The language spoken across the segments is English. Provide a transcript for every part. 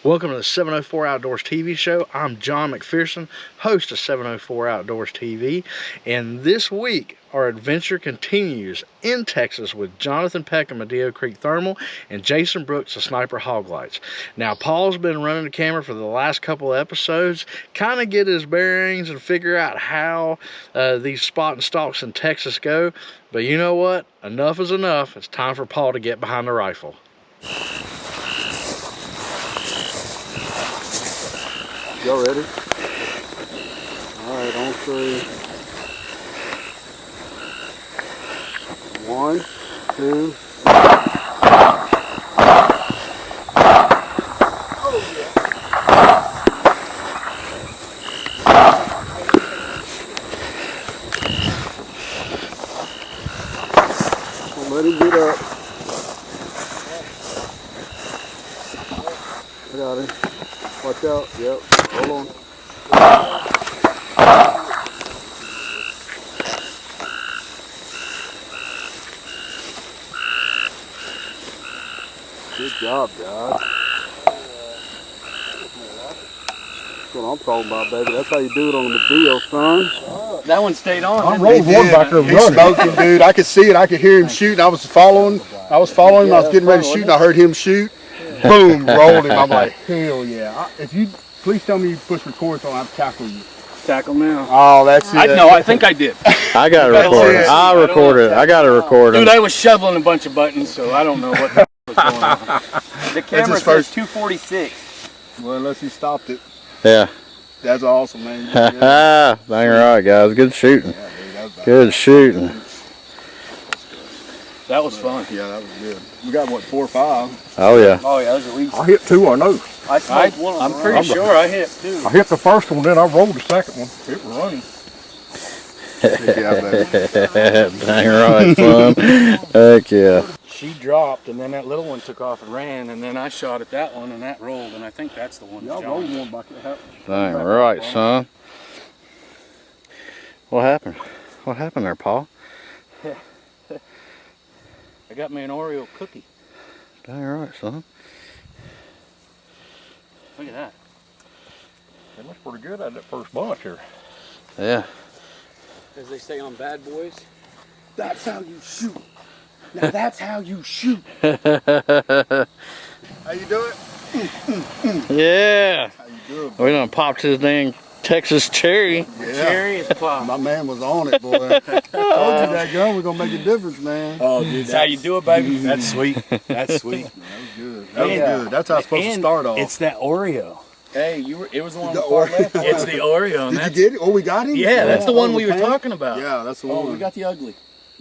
Welcome to the 704 Outdoors TV show. I'm John McPherson, host of 704 Outdoors TV, and this week our adventure continues in Texas with Jonathan Peck of Medio Creek Thermal and Jason Brooks of Sniper Hog Lights. Now, Paul's been running the camera for the last couple of episodes, kind of get his bearings and figure out how these spot and stalks in Texas go, but you know what? Enough is enough. It's time for Paul to get behind the rifle. Y'all ready? All right, on 3. 1, 2. Let him get up. I got him. Watch out. Yep. Hold on. Good job, guys. That's what I'm talking about, baby. That's how you do it on the Medio, son. That one stayed on. I rolled one back there. He's smoking, dude. I could see it. I could hear him shooting. I was following him. I was getting ready to shoot, and I heard him shoot. Boom, rolled him. I'm like, hell yeah. If you please tell me you push record so I'll tackle you. Tackle now. Oh, that's it. No, I think I did. I got to record it. I'll record it. I got to record it. Dude, I was shoveling a bunch of buttons, so I don't know what the was going on. The camera says 246. Well, unless he stopped it. Yeah. That's awesome, man. Dang right, guys. Good shooting. Yeah, dude, that was Good shooting. That was fun. Yeah, that was good. We got, what, 4 or 5? Oh, yeah. Oh, yeah, that was at least. I hit 2, I know. I smoked one. I'm pretty sure I hit 2. I hit the first one, then I rolled the second one. It was running. Dang right, son. Heck yeah. She dropped, and then that little one took off and ran, and then I shot at that one, and that rolled, and I think that's the one. Y'all rolled one back there. Dang right, son. What happened? What happened there, Paul? I got me an Oreo cookie. Dang right, son. Look at that. It looks pretty good out of that first bunch here. Yeah. As they say on Bad Boys, that's how you shoot. Now that's how you shoot. How you doing? Yeah. How you doing? We done popped his dang Texas cherry. Yeah. Cherry is pop. My man was on it, boy. I told you that gun was going to make a difference, man. Oh, dude, that's how you do it, baby. That's sweet. That's sweet. That was good. That was good. That's how it's supposed to start off. It's that Oreo. Hey, it was the one The before Oreo. left. It's the Oreo. Did you get it? Oh, we got him? Yeah, that's the one we were tank? talking about. Yeah, that's the one. Oh, we got the ugly.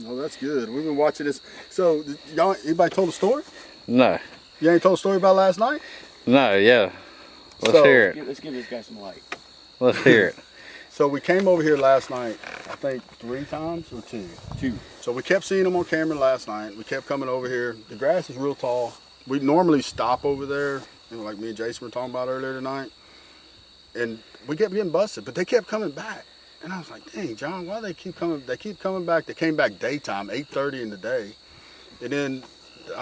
Oh, that's good. We've been watching this. So, y'all, anybody told a story? No. You ain't told a story about last night? No, yeah. Let's hear it. Let's give this guy some light. Let's hear it. So we came over here last night, I think 3 times or 2? 2. So we kept seeing them on camera last night. We kept coming over here. The grass is real tall. We normally stop over there, like me and Jason were talking about earlier tonight. And we kept getting busted, but they kept coming back. And I was like, dang, John, why they keep coming? They keep coming back. They came back daytime, 8:30 in the day. And then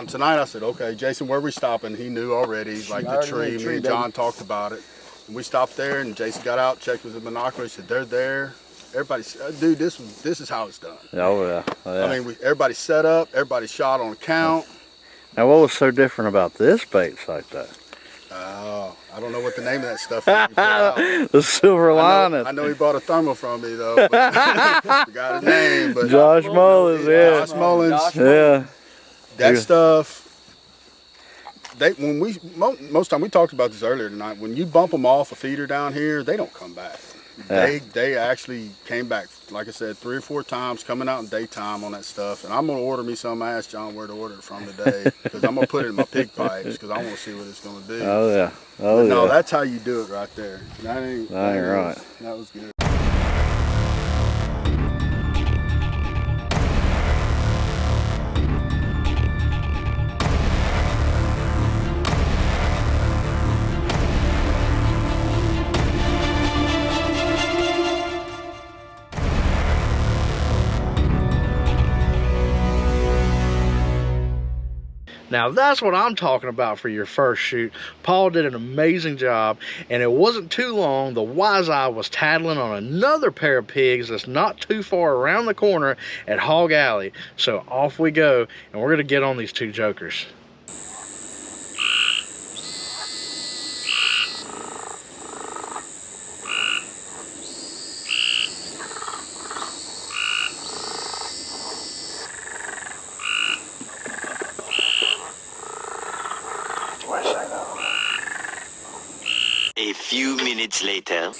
tonight I said, okay, Jason, where are we stopping? He knew already, like the tree. Me and John talked about it. And we stopped there, and Jason got out, checked with the binoculars, said, they're there. Everybody, dude, this is how it's done. Oh, yeah. Oh, yeah. I mean, everybody set up, everybody shot on count. Now, what was so different about this bait site, though? Oh, I don't know what the name of that stuff is. He put out. The silver lining. I know he bought a thermal from me, though. But forgot his name. But Josh Mullins, yeah. Josh Mullins. Yeah. That stuff. Most time we talked about this earlier tonight. When you bump them off a feeder down here, they don't come back. Yeah. They actually came back, like I said, 3 or 4 times, coming out in daytime on that stuff. And I'm gonna order me some. I asked John where to order it from today because I'm gonna put it in my pig pipes because I want to see what it's gonna do. Oh yeah. Oh But yeah. no, that's how you do it right there. That ain't right. That was good. Now that's what I'm talking about for your first shoot. Paul did an amazing job, and it wasn't too long the wise eye was tattling on another pair of pigs that's not too far around the corner at Hog Alley. So off we go, and we're gonna get on these two jokers. A few minutes later.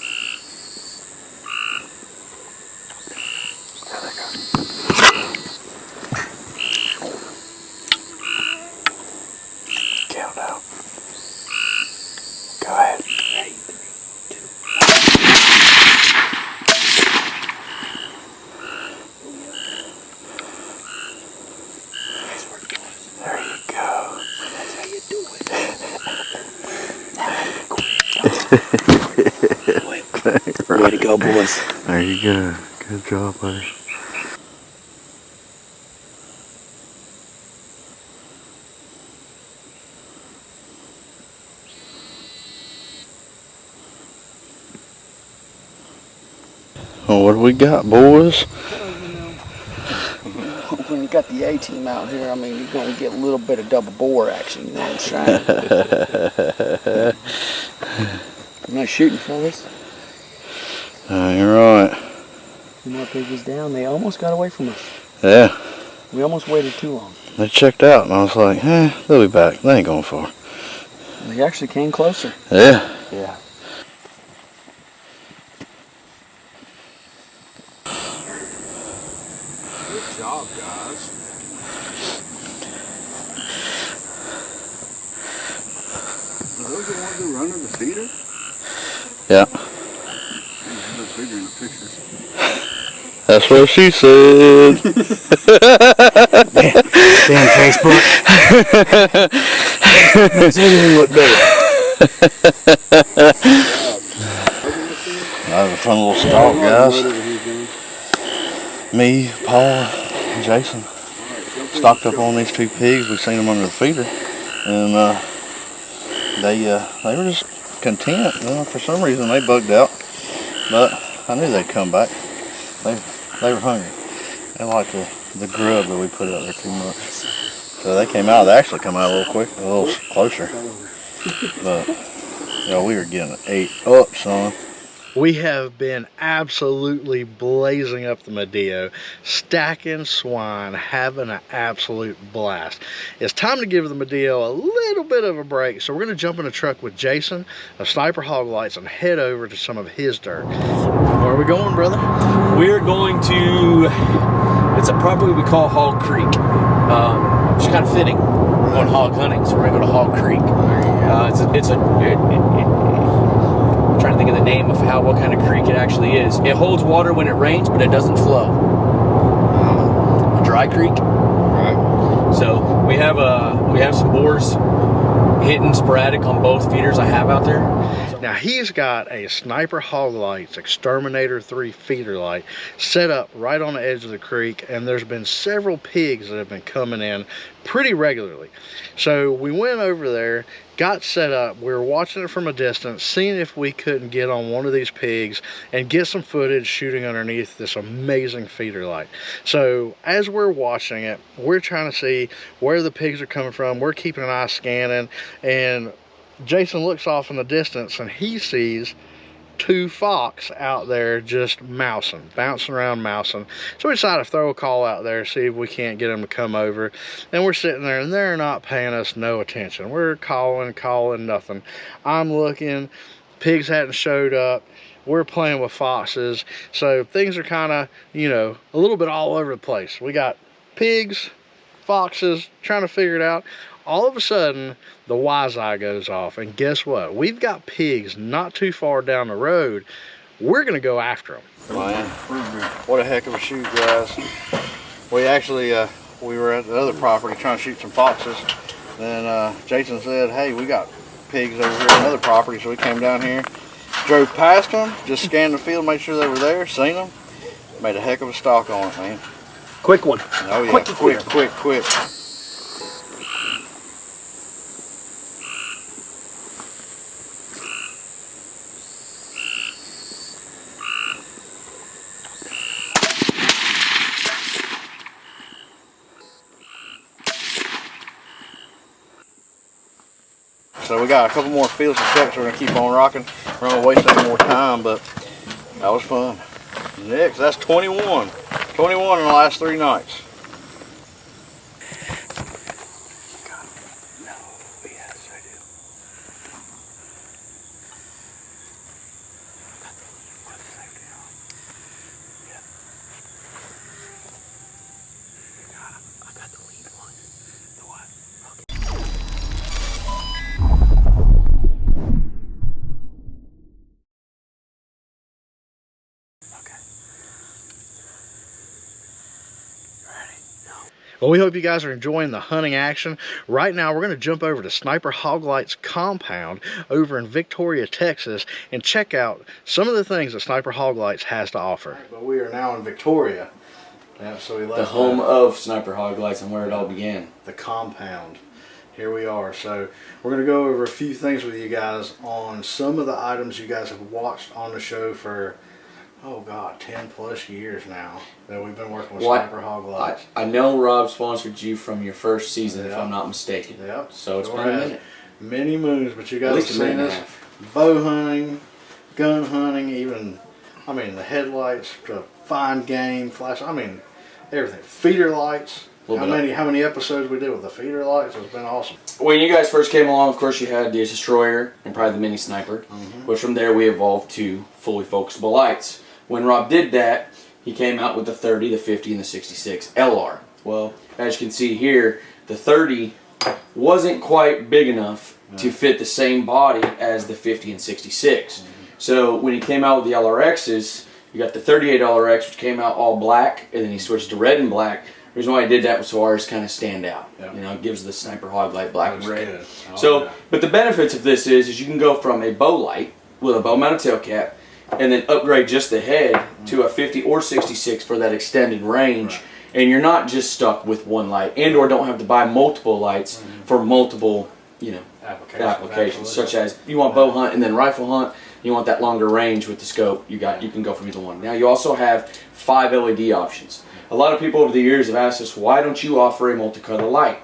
Count out. Go ahead. There you go. That's how you do it. Way to go, boys. There you go. Good job, buddy. Well, what do we got, boys? When you got the A-team out here, I mean, you're going to get a little bit of double bore action, you know what I'm saying? Nice shooting, fellas. You're right. Two more pigs down. They almost got away from us. Yeah, We almost waited too long. they checked out, and I was like, they'll be back. They ain't going far. They actually came closer. Yeah. Yeah. Good job, guys. Are those the ones who run in the feeder? Yeah. They look bigger in the pictures. That's what she said. Damn Facebook. Makes everything look better. That was a fun little stalk, guys. Me, Paul, and Jason stocked up on these two pigs. We seen them under the feeder, and they were just content. For some reason, they bugged out, but I knew they'd come back. They were hungry. They liked the grub that we put out there too much. So they came out. They actually come out a little closer. But we were getting ate up, son. We have been absolutely blazing up the Medio, stacking swine, having an absolute blast. It's time to give the Medio a little bit of a break, so we're going to jump in a truck with Jason of Sniper Hog Lights and head over to some of his dirt. Where are we going, brother? We're going to, it's a property we call Hog Creek. It's kind of fitting. We're going hog hunting, so we're going to go to Hog Creek. I'm trying to think of the name of what kind of creek it actually is. It holds water when it rains, but it doesn't flow. A dry creek. Right. So we have some boars hitting sporadic on both feeders I have out there. Now he's got a Sniper Hog Lights Exterminator 3 feeder light set up right on the edge of the creek, and there's been several pigs that have been coming in pretty regularly. So we went over there, got set up, we were watching it from a distance, seeing if we couldn't get on one of these pigs and get some footage shooting underneath this amazing feeder light. So as we're watching it, we're trying to see where the pigs are coming from. We're keeping an eye scanning, and Jason looks off in the distance and he sees two fox out there just mousing, bouncing around mousing. So we decided to throw a call out there, see if we can't get them to come over. And we're sitting there and they're not paying us no attention. We're calling, nothing. I'm looking, pigs hadn't showed up. We're playing with foxes. So things are kind of, a little bit all over the place. We got pigs, foxes, trying to figure it out. All of a sudden, the wise eye goes off, and guess what? We've got pigs not too far down the road. We're gonna go after them. Man, what a heck of a shoot, guys. We actually, we were at the other property trying to shoot some foxes. Then Jason said, hey, we got pigs over here on another property, so we came down here, drove past them, just scanned the field, made sure they were there, seen them, made a heck of a stalk on it, man. Quick one. Oh yeah, quick. So we got a couple more fields to check, so we're gonna keep on rocking. We're not gonna waste any more time, but that was fun. Next, that's 21. 21 in the last 3 nights. Well, we hope you guys are enjoying the hunting action. Right now, we're going to jump over to Sniper Hoglight's compound over in Victoria, Texas, and check out some of the things that Sniper Hoglights has to offer. But we are now in Victoria. Yeah, so we left the home of Sniper Hoglights and where it all began. The compound. Here we are. So we're going to go over a few things with you guys on some of the items you guys have watched on the show for, oh God, 10 plus years now that we've been working with Sniper Hoglights. I know Rob sponsored you from your first season, if I'm not mistaken. Yep. So it's been a minute. Many moons, but you guys have seen us bow hunting, gun hunting, even, I mean, the headlights, the fine game, flash, I mean, everything. Feeder lights. How many episodes we did with the feeder lights? It's been awesome. When you guys first came along, of course, you had the Destroyer and probably the Mini Sniper, which from there we evolved to fully focusable lights. When Rob did that, he came out with the 30, the 50, and the 66 LR. Well, as you can see here, the 30 wasn't quite big enough to fit the same body as the 50 and 66. So when he came out with the LRXs, you got the 38 LRX, which came out all black, and then he switched to red and black. The reason why I did that was so ours kind of stand out. Yep. You know, it gives the Sniper Hoglight black and red. Good. So, but the benefits of this is you can go from a bow light with a bow mounted tail cap and then upgrade just the head to a 50 or 66 for that extended range. Right. And you're not just stuck with one light, and or don't have to buy multiple lights for multiple, you know, applications such as you want bow hunt and then rifle hunt. You want that longer range with the scope. You can go from either one. Now you also have 5 LED options. A lot of people over the years have asked us, why don't you offer a multicolor light?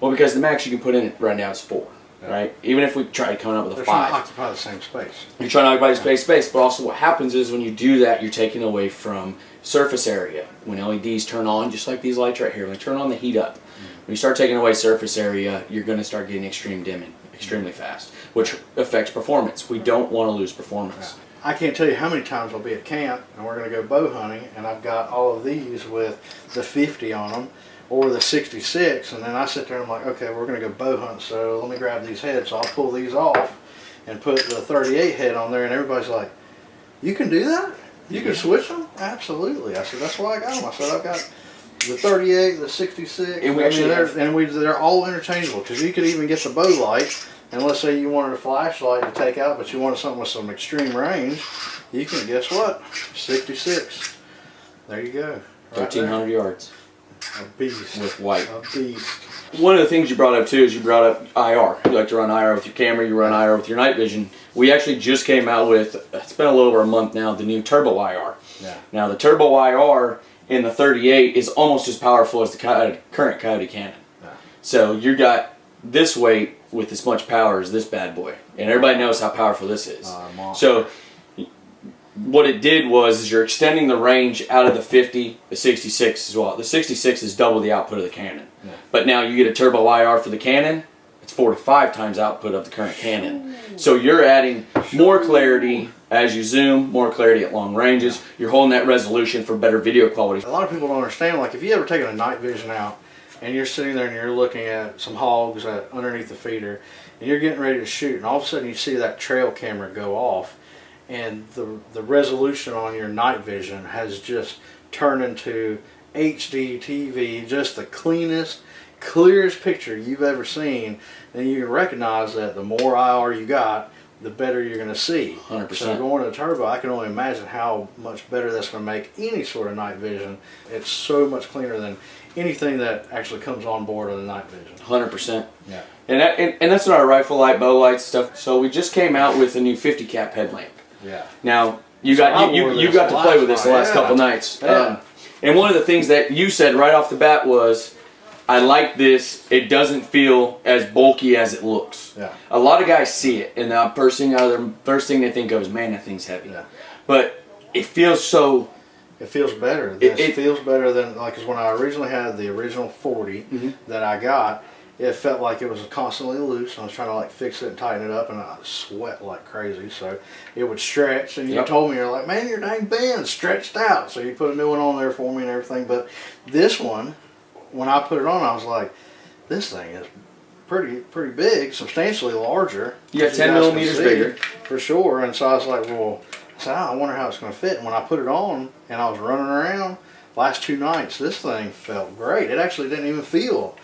Well, because the max you can put in it right now is 4, right? Even if we try coming up with a 5. They're trying to occupy the same space. You're trying to occupy the space, but also what happens is when you do that, you're taking away from surface area. When LEDs turn on, just like these lights right here, when they turn on, they heat up. When you start taking away surface area, you're going to start getting extreme dimming extremely fast, which affects performance. We don't want to lose performance. I can't tell you how many times I'll be at camp and we're going to go bow hunting and I've got all of these with the 50 on them or the 66, and then I sit there and I'm like, okay, we're going to go bow hunt, so let me grab these heads. So I'll pull these off and put the 38 head on there, and everybody's like, you can do that? You can switch them? Absolutely. I said, that's why I got them. I said, I've got the 38, the 66, and they're all interchangeable, because you could even get the bow light. And let's say you wanted a flashlight to take out, but you wanted something with some extreme range, you can, guess what? 66. There you go. Right 1,300 yards. A beast. With white. A beast. One of the things you brought up too is you brought up IR. You like to run IR with your camera, you run IR with your night vision. We actually just came out with, it's been a little over a month now, the new Turbo IR. Yeah. Now the Turbo IR in the 38 is almost as powerful as the current Coyote cannon. Yeah. So you got this weight with as much power as this bad boy, and everybody knows how powerful this is. So what it did was you're extending the range out of the 50, the 66 as well. The 66 is double the output of the cannon, but now you get a turbo IR for the cannon. It's 4 to 5 times output of the current cannon. So you're adding more clarity as you zoom, more clarity at long ranges. You're holding that resolution for better video quality. A lot of people don't understand, like if you ever taken a night vision out and you're sitting there and you're looking at some hogs underneath the feeder and you're getting ready to shoot, and all of a sudden you see that trail camera go off, and the resolution on your night vision has just turned into HD TV, just the cleanest, clearest picture you've ever seen, then you can recognize that the more IR you got, the better you're going to see. 100%. So going to the turbo, I can only imagine how much better that's going to make any sort of night vision. It's so much cleaner than anything that actually comes on board of the night vision. 100%. Yeah. And that's not our rifle light, bow light stuff. So we just came out with a new 50 cap headlamp. Yeah. Now you got to play with this the last couple nights. Yeah. And one of the things that you said right off the bat was, I like this. It doesn't feel as bulky as it looks. Yeah. A lot of guys see it, and the first thing they think of is, man, that thing's heavy. Yeah. But it feels so. It feels better. It feels better than, like, cause when I originally had the original 40 that I got, it felt like it was constantly loose. I was trying to like fix it and tighten it up, and I sweat like crazy. So it would stretch, and you told me, you're like, man, your dang band's stretched out. So you put a new one on there for me and everything. But this one, when I put it on, I was like, this thing is pretty big, substantially larger. Yeah, 10 millimeters bigger. For sure. And so I was like, well, I wonder how it's going to fit. And when I put it on and I was running around last 2 nights, this thing felt great. It actually didn't even feel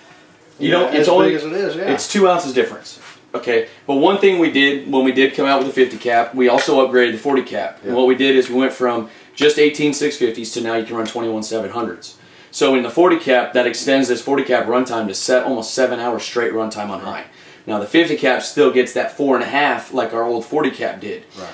it's as only big as it is. Yeah. It's 2 ounces difference. Okay, but one thing we did when we did come out with the 50 cap, we also upgraded the 40 cap. Yeah. And what we did is we went from just 18 650s to now you can run 21 700s. So in the 40 cap, that extends this 40 cap runtime to almost 7 hours straight runtime on high. Now the 50 cap still gets that 4.5 like our old 40 cap did. Right.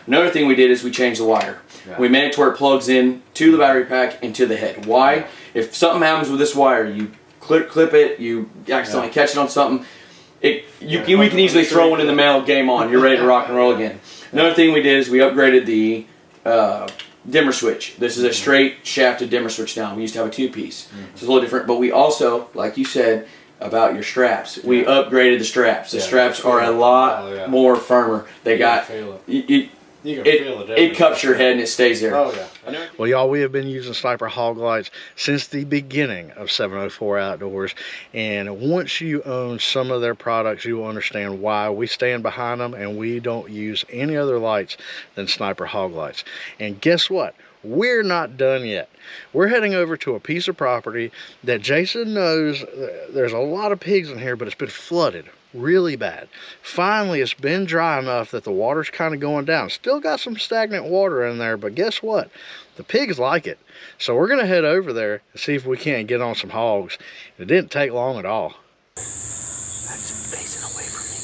Another thing we did is we changed the wire. Yeah. We made it to where it plugs in to the battery pack and to the head. Why? Yeah. If something happens with this wire, you clip it, you accidentally catch it on something, we can easily throw one in the mail, game on, you're ready to rock and roll again. Another thing we did is we upgraded the dimmer switch. This is a straight shafted dimmer switch now. We used to have a 2-piece. It's a little different, but we also, like you said, about your straps. We upgraded the straps. The straps are a lot more firmer. They got You can feel the it cups your head and it stays there. Oh yeah. Well, y'all, we have been using Sniper hog lights since the beginning of 704 Outdoors, and once you own some of their products, you will understand why we stand behind them, and we don't use any other lights than Sniper hog lights. And guess what? We're not done yet. We're heading over to a piece of property that Jason knows there's a lot of pigs in here, but it's been flooded really bad. Finally, it's been dry enough that the water's kind of going down. Still got some stagnant water in there, but guess what? The pigs like it. So we're going to head over there and see if we can't get on some hogs. It didn't take long at all. That's facing away from me.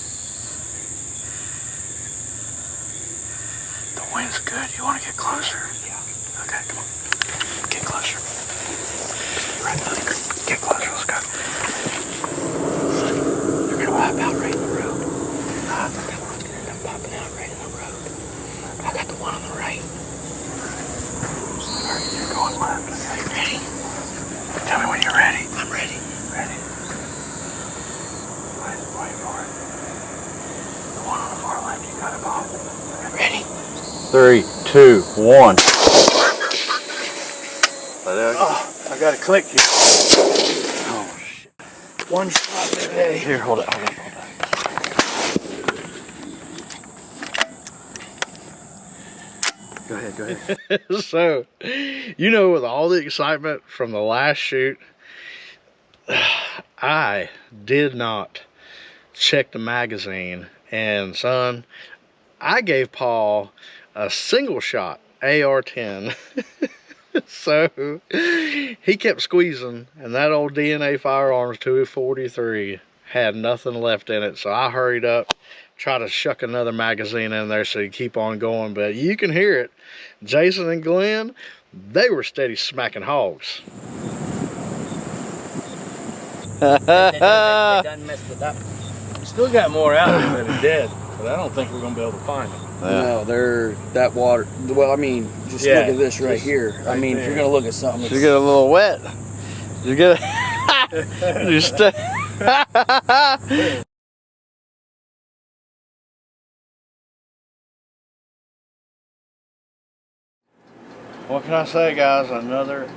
The wind's good. You want to get closer? Yeah. Okay, come on. Get closer. Right there. Get closer. Let's go. They're going to wipe out right in the road. I think that one's going to end up popping out right in the road. I got the one on the right. Alright, you're going left. Okay, ready? Tell me when you're ready. I'm ready. Ready? Wait for it. The one on the far left, you got it, Bob. Ready? 3, 2, 1. Oh, I got to click you. Oh, shit. One shot today. Here, hold it. Go ahead. So, you know, with all the excitement from the last shoot, I did not check the magazine. And, son, I gave Paul a single shot AR-10. So he kept squeezing, and that old DNA Firearms 243 had nothing left in it. So I hurried up, try to shuck another magazine in there so you keep on going. But you can hear it. Jason and Glenn, they were steady smacking hogs. they done messed it up. Still got more out there than dead, but I don't think we're gonna be able to find them. No, they're that water. Well, I mean, just look at this right here. I mean, if you're gonna look at something, You get a little wet. You get just What can I say, guys? Another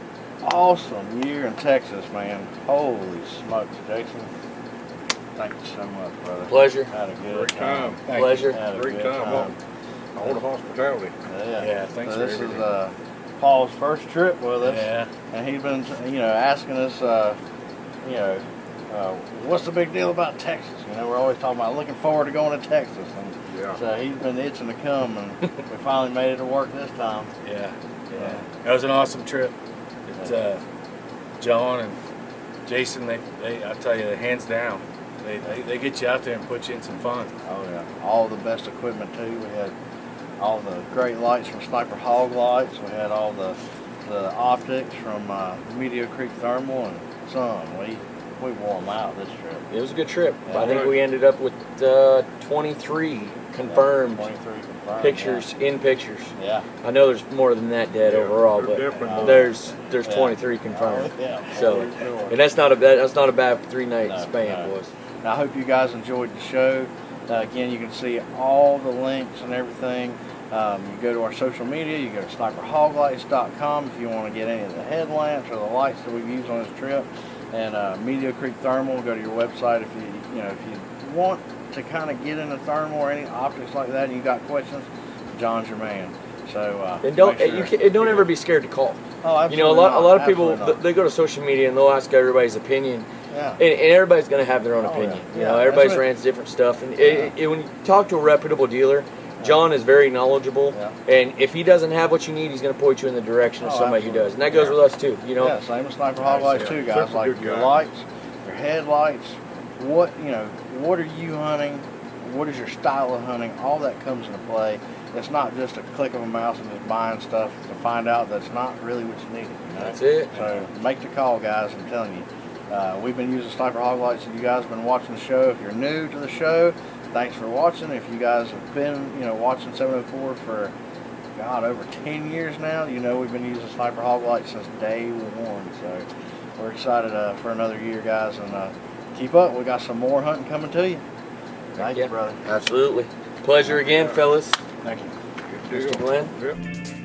awesome year in Texas, man. Holy smokes, Jason. Thank you so much, brother. Pleasure. Had a good Great time. Pleasure. Had a Great good time. All the hospitality. Yeah. Thanks So for this is everything. Paul's first trip with us. Yeah. And he's been, asking us, what's the big deal about Texas? We're always talking about looking forward to going to Texas. And Yeah. so he's been itching to come, and we finally made it to work this time. Yeah. That was an awesome trip. John and Jason, I tell you, hands down, They get you out there and put you in some fun. Oh yeah, all the best equipment too. We had all the great lights from Sniper Hog Lights. We had all the optics from Medio Creek Thermal and Sun. We wore them out this trip. It was a good trip. Yeah. I think we ended up with 23 confirmed 23 confirmed pictures in pictures. Yeah. I know there's more than that dead overall, but there's Yeah. 23 confirmed. Yeah. So, and that's not a bad 3-night span, boys. I hope you guys enjoyed the show. Again, you can see all the links and everything. You go to our social media. You go to sniperhoglights.com if you want to get any of the headlamps or the lights that we've used on this trip. And Medio Creek Thermal. Go to your website if you want to kind of get into thermal or any optics like that, and you got questions. John's your man. So And don't make sure. don't ever be scared to call. Oh, absolutely You know, a lot of people Absolutely not. they go to social media and they'll ask everybody's opinion. Yeah. And everybody's going to have their own Oh, opinion. yeah. You know, Yeah, everybody's that's what- rants different stuff. And when you talk to a reputable dealer, John is very knowledgeable. Yeah. And if he doesn't have what you need, he's going to point you in the direction of Oh, somebody who absolutely. does. And that goes with us too. You know, Yeah, same as Sniper Hog Lights too, guys. Super Like good your guy. lights, your headlights. What are you hunting? What is your style of hunting? All that comes into play. It's not just a click of a mouse and just buying stuff to find out that's not really what you need. That's it. So make the call, guys. I'm telling you. We've been using Sniper Hog Lights, and you guys have been watching the show. If you're new to the show, thanks for watching. If you guys have been, watching 704 for, God, over 10 years now, we've been using Sniper Hog Lights since day one. So we're excited for another year, guys, and keep up. We got some more hunting coming to you. Thank you, brother. Absolutely. Pleasure again, fellas. Thank you. Good deal. Mr. Glenn. Yep.